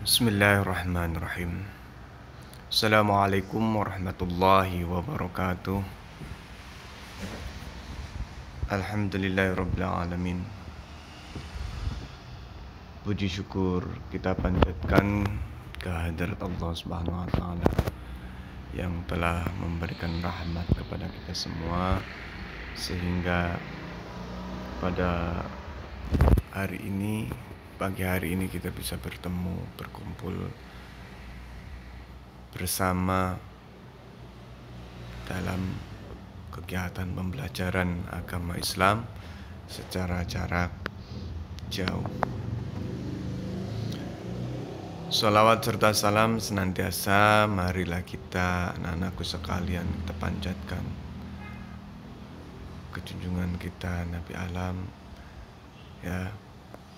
Bismillahirrahmanirrahim. Assalamualaikum warahmatullahi wabarakatuh. Alhamdulillahirabbil alamin. Puji syukur kita panjatkan kehadirat Allah Subhanahu wa taala yang telah memberikan rahmat kepada kita semua sehingga pada hari ini, pagi hari ini kita bisa bertemu, berkumpul bersama dalam kegiatan pembelajaran agama Islam secara jarak jauh. Salawat serta salam senantiasa marilah kita, anak-anakku sekalian, kita panjatkan ke junjungan kita Nabi Alam, ya,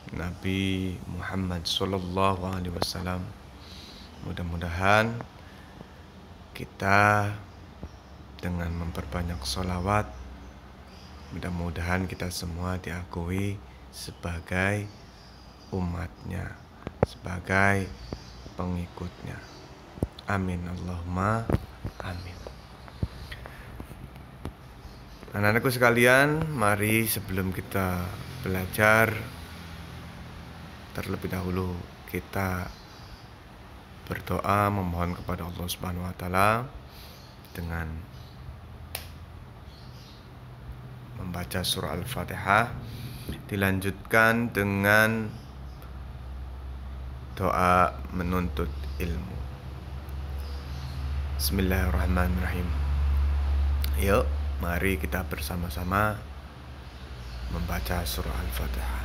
Nabi Muhammad Sallallahu Alaihi Wasallam. Mudah-mudahan kita dengan memperbanyak sholawat, mudah-mudahan kita semua diakui sebagai umatnya, sebagai pengikutnya. Amin Allahumma amin. Anak-anakku sekalian, mari sebelum kita belajar, terlebih dahulu kita berdoa memohon kepada Allah Subhanahu wa taala dengan membaca surah Al-Fatihah, dilanjutkan dengan doa menuntut ilmu. Bismillahirrahmanirrahim. Yuk, mari kita bersama-sama membaca surah Al-Fatihah.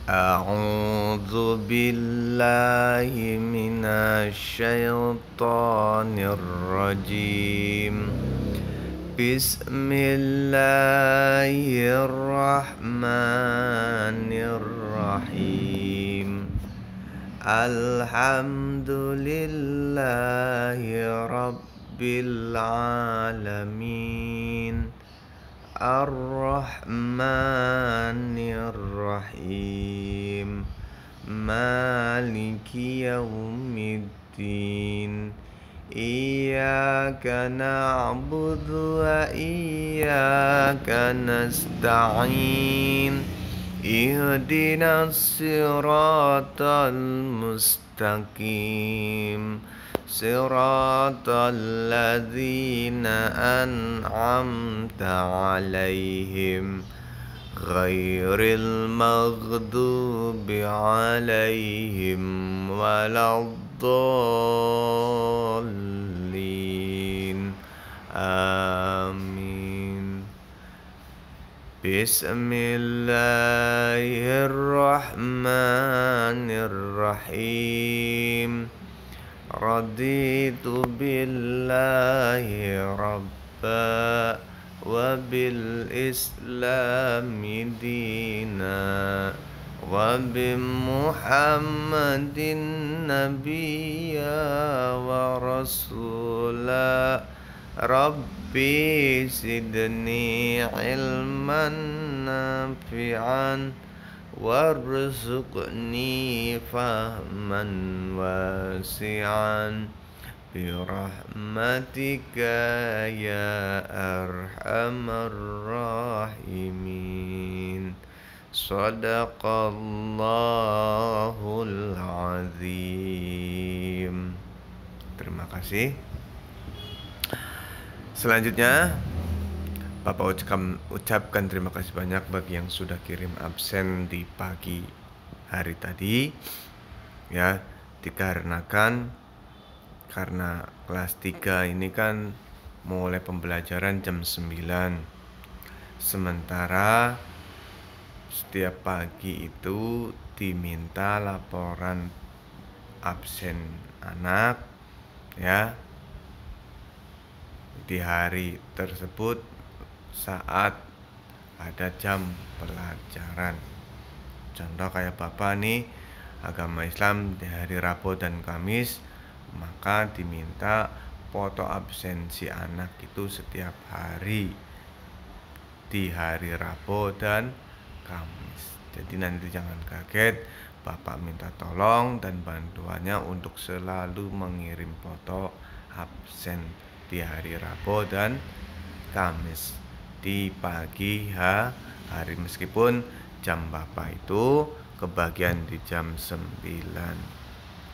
A'udzu billahi minasy syaithanir rajim. Bismillahirrahmanirrahim. Alhamdulillahi rabbil alamin. Ar-Rahmanir-Rahim. Maliki yaumiddin. Iyyaka na'budu wa iyyaka nasta'in. Ihdinas siratal mustaqim. Siratal ladzina an'amta 'alaihim ghairil maghdubi 'alaihim waladdallin. Amin. Bismillahirrahmanirrahim. Raditu billahi rabba wa bil islami dina wa bi Muhammadin nabiyya wa rasula. Rabbi zidni ilman nafi'an warzuqni fahman wasi'an birahmatika ya arhamar rahimin. Shadaqallahul azim. Terima kasih. Selanjutnya Bapak ucapkan terima kasih banyak bagi yang sudah kirim absen di pagi hari tadi, ya, dikarenakan karena kelas 3 ini kan mulai pembelajaran jam 9, sementara setiap pagi itu diminta laporan absen anak, ya, di hari tersebut saat ada jam pelajaran. Contoh kayak Bapak nih, agama Islam di hari Rabu dan Kamis, maka diminta foto absensi anak itu setiap hari di hari Rabu dan Kamis. Jadi nanti jangan kaget Bapak minta tolong dan bantuannya untuk selalu mengirim foto absen di hari Rabu dan Kamis di pagi hari, meskipun jam Bapak itu kebagian di jam 9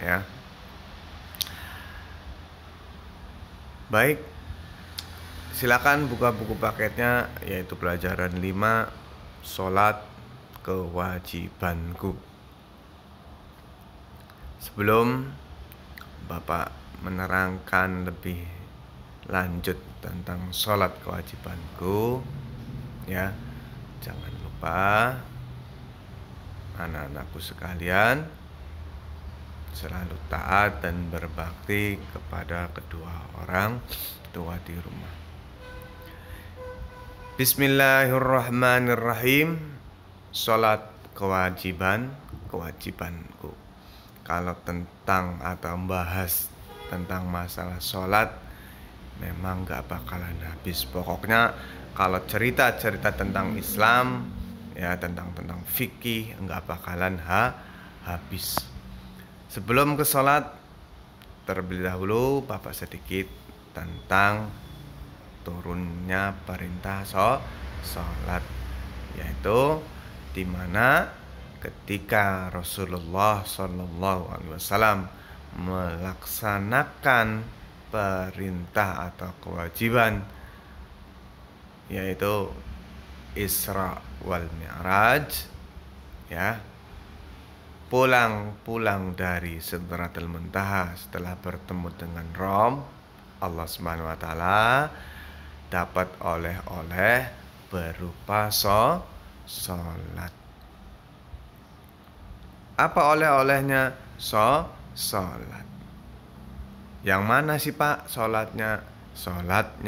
ya. Baik, silakan buka buku paketnya, yaitu pelajaran 5 sholat kewajibanku. Sebelum Bapak menerangkan lebih lanjut tentang sholat kewajibanku, ya, jangan lupa anak-anakku sekalian selalu taat dan berbakti kepada kedua orang tua di rumah. Bismillahirrahmanirrahim. Sholat kewajibanku. Kalau tentang atau membahas tentang masalah sholat, memang gak bakalan habis. Pokoknya kalau cerita-cerita tentang Islam, ya, tentang fikih, gak bakalan habis. Sebelum ke sholat, terlebih dahulu Bapak sedikit tentang turunnya perintah sholat, yaitu dimana ketika Rasulullah SAW melaksanakan perintah atau kewajiban, yaitu Isra wal Mi'raj, ya, pulang dari Sidratul Muntaha setelah bertemu dengan Allah Subhanahu wa taala, dapat oleh-oleh berupa sholat. Apa oleh-olehnya? Sholat. Yang mana sih Pak sholatnya? Sholat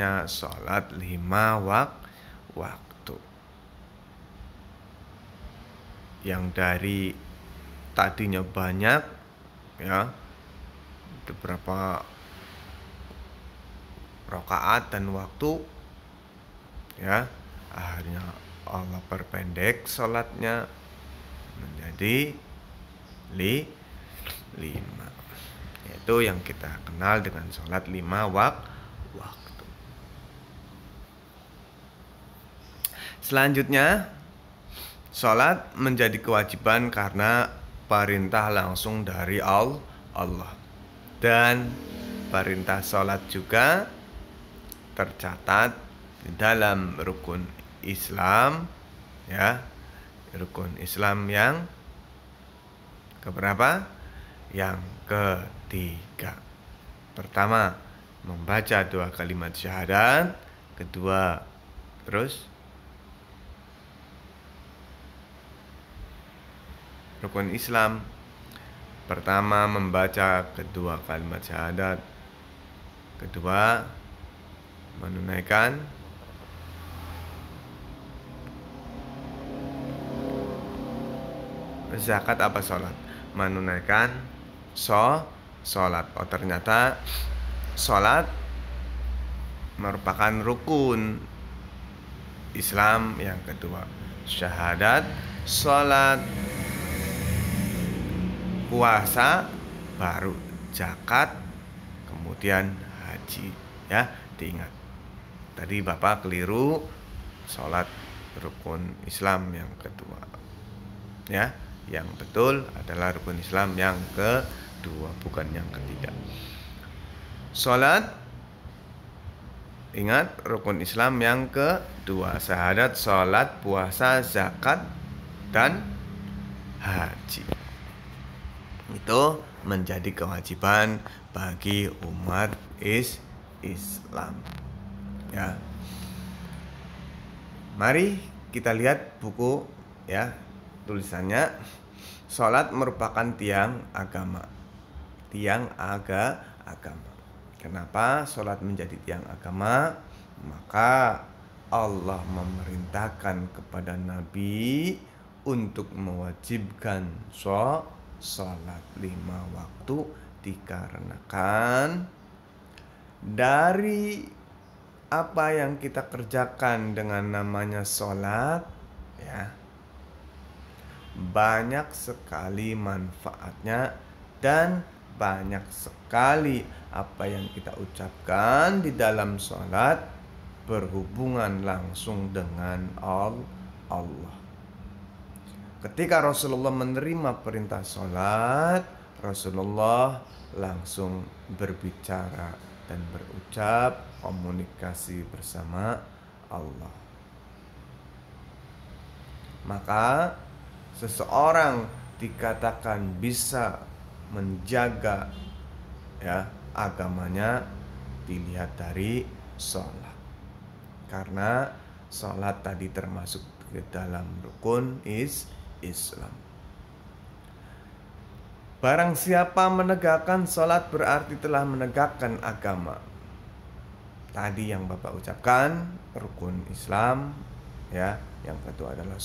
5 waktu. Yang dari tadinya banyak, ya, beberapa rakaat dan waktu, ya, akhirnya Allah perpendek sholatnya menjadi 5, yaitu yang kita kenal dengan sholat 5 waktu. Selanjutnya, sholat menjadi kewajiban karena perintah langsung dari Allah. Dan perintah sholat juga tercatat di dalam rukun Islam, ya, rukun Islam yang keberapa? Yang ketiga. Pertama, membaca 2 kalimat syahadat. Kedua, terus rukun Islam. Pertama, membaca kedua kalimat syahadat. Kedua, menunaikan zakat apa sholat? Menunaikan sholat. Oh, ternyata sholat merupakan rukun Islam yang kedua. Syahadat, sholat, puasa, baru zakat, kemudian haji, ya. Diingat, tadi Bapak keliru, sholat rukun Islam yang kedua, ya. Yang betul adalah rukun Islam yang kedua, bukan yang ketiga. Sholat, ingat, rukun Islam yang kedua. Syahadat, sholat, puasa, zakat, dan haji. Itu menjadi kewajiban bagi umat Islam, ya. Mari kita lihat buku, ya, tulisannya. Sholat merupakan tiang agama. Kenapa sholat menjadi tiang agama? Maka Allah memerintahkan kepada Nabi untuk mewajibkan sholat 5 waktu, dikarenakan dari apa yang kita kerjakan dengan namanya sholat, ya, banyak sekali manfaatnya dan banyak sekali apa yang kita ucapkan di dalam sholat berhubungan langsung dengan Allah. Ketika Rasulullah menerima perintah sholat, Rasulullah langsung berbicara dan berucap komunikasi bersama Allah. Maka seseorang dikatakan bisa menjaga agamanya dilihat dari sholat. Karena sholat tadi termasuk ke dalam rukun Islam. Barang siapa menegakkan sholat berarti telah menegakkan agama. Tadi yang Bapak ucapkan rukun Islam, yang kedua adalah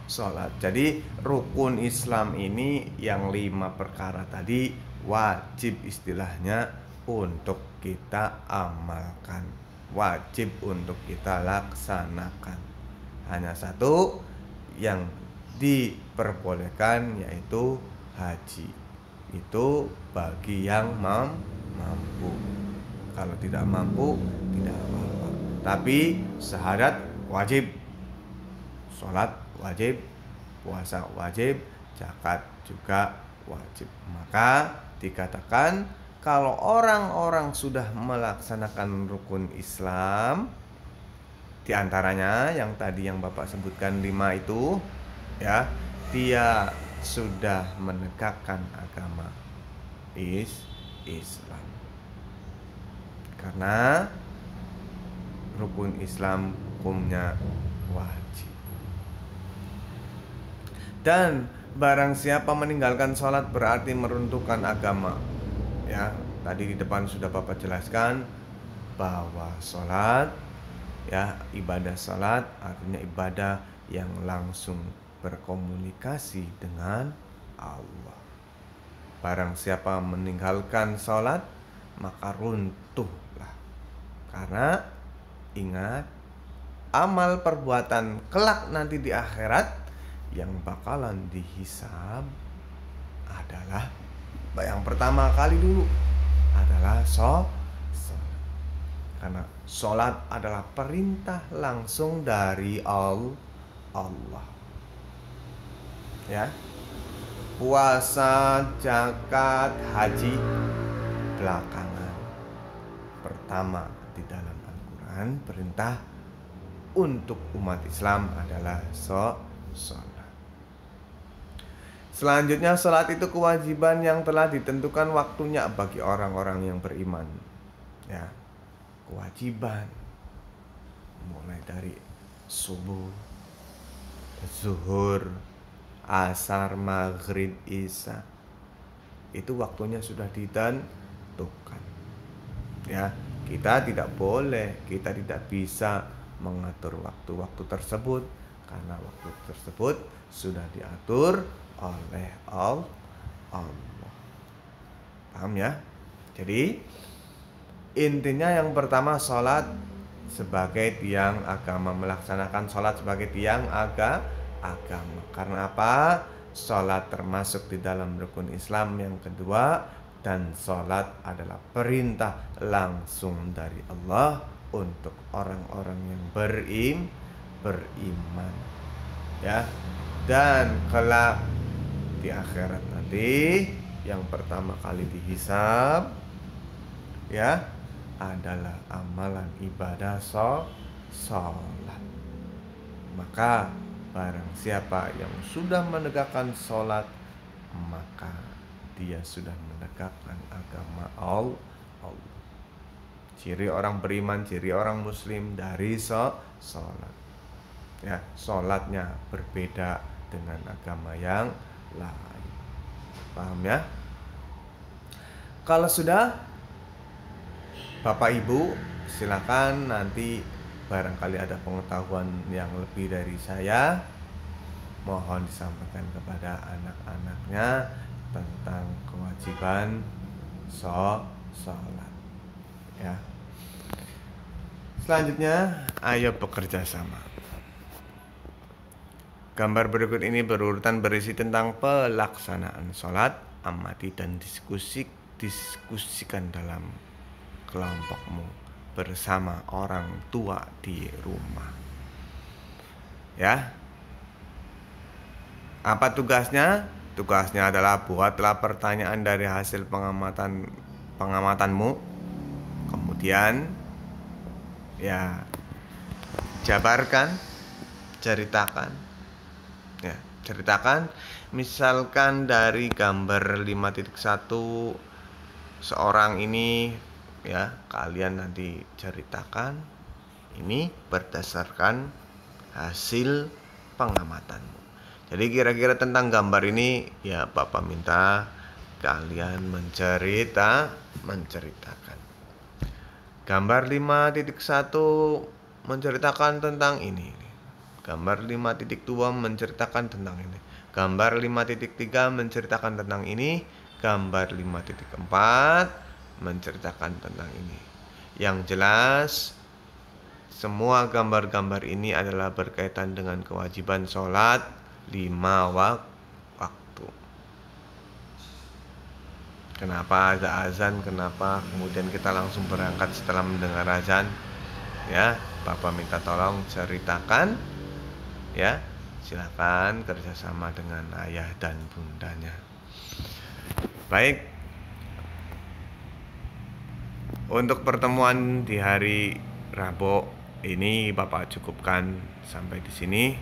sholat. Jadi rukun Islam ini yang 5 perkara tadi wajib istilahnya untuk kita amalkan, wajib untuk kita laksanakan. Hanya satu yang diperbolehkan yaitu haji. Itu bagi yang mampu. Kalau tidak mampu tidak apa-apa. Tapi syahadat wajib, sholat wajib, puasa wajib, zakat juga wajib. Maka dikatakan kalau orang-orang sudah melaksanakan rukun Islam, di antaranya yang tadi yang Bapak sebutkan 5 itu, dia sudah menegakkan agama Islam. Karena rukun Islam hukumnya wajib. Dan barang siapa meninggalkan sholat berarti meruntuhkan agama. Tadi di depan sudah Bapak jelaskan bahwa sholat, ibadah sholat artinya ibadah yang langsung berkomunikasi dengan Allah. Barang siapa meninggalkan sholat maka runtuhlah. Karena ingat, amal perbuatan kelak nanti di akhirat yang bakalan dihisab adalah yang pertama kali dulu adalah sholat. Karena sholat adalah perintah langsung dari Allah. Puasa, zakat, haji belakangan. Pertama di dalam Al-Quran perintah untuk umat Islam adalah sholat. Selanjutnya sholat itu kewajiban yang telah ditentukan waktunya bagi orang-orang yang beriman. Kewajiban mulai dari subuh, zuhur, asar, maghrib, isya, itu waktunya sudah ditentukan. Kita tidak boleh, kita tidak bisa mengatur waktu-waktu tersebut karena waktu tersebut sudah diatur oleh Allah. Paham ya? Jadi intinya yang pertama sholat sebagai tiang agama, melaksanakan sholat sebagai tiang agama. Karena apa? Sholat termasuk di dalam rukun Islam yang kedua, dan sholat adalah perintah langsung dari Allah untuk orang-orang yang beriman. Dan kelak di akhirat nanti yang pertama kali dihisab adalah amalan ibadah sholat. Maka barang siapa yang sudah menegakkan sholat, maka dia sudah menegakkan agama Allah. Ciri orang beriman, ciri orang muslim dari sholat. Sholatnya berbeda dengan agama yang lain. Paham ya? Kalau sudah, Bapak Ibu silakan nanti barangkali ada pengetahuan yang lebih dari saya, mohon disampaikan kepada anak-anaknya tentang kewajiban sholat. Selanjutnya, ayo bekerja sama. Gambar berikut ini berurutan berisi tentang pelaksanaan sholat, amati dan diskusikan dalam kelompokmu bersama orang tua di rumah. Ya. Apa tugasnya? Tugasnya adalah buatlah pertanyaan dari hasil pengamatanmu. Kemudian ya jabarkan, ceritakan. Ya, ceritakan misalkan dari gambar 5.1 seorang ini ya, kalian nanti ceritakan ini berdasarkan hasil pengamatanmu. Jadi kira-kira tentang gambar ini ya Bapak minta kalian menceritakan. Gambar 5.1 menceritakan tentang ini. Gambar 5.2 menceritakan tentang ini. Gambar 5.3 menceritakan tentang ini. Gambar 5.4 menceritakan tentang ini. Yang jelas semua gambar-gambar ini adalah berkaitan dengan kewajiban sholat 5 waktu. Kenapa ada azan? Kenapa kemudian kita langsung berangkat setelah mendengar azan? Ya, Bapak minta tolong ceritakan. Ya, silakan kerjasama dengan ayah dan bundanya. Baik. Untuk pertemuan di hari Rabu ini Bapak cukupkan sampai di sini.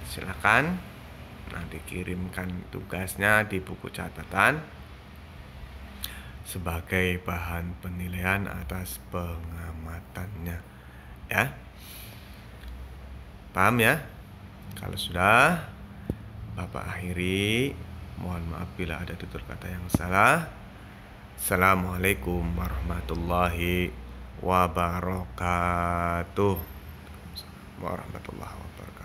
Silakan nanti kirimkan tugasnya di buku catatan sebagai bahan penilaian atas pengamatannya. Ya. Paham ya? Kalau sudah, Bapak akhiri. Mohon maaf bila ada tutur kata yang salah. Assalamualaikum warahmatullahi wabarakatuh. Warahmatullahi wabarakatuh.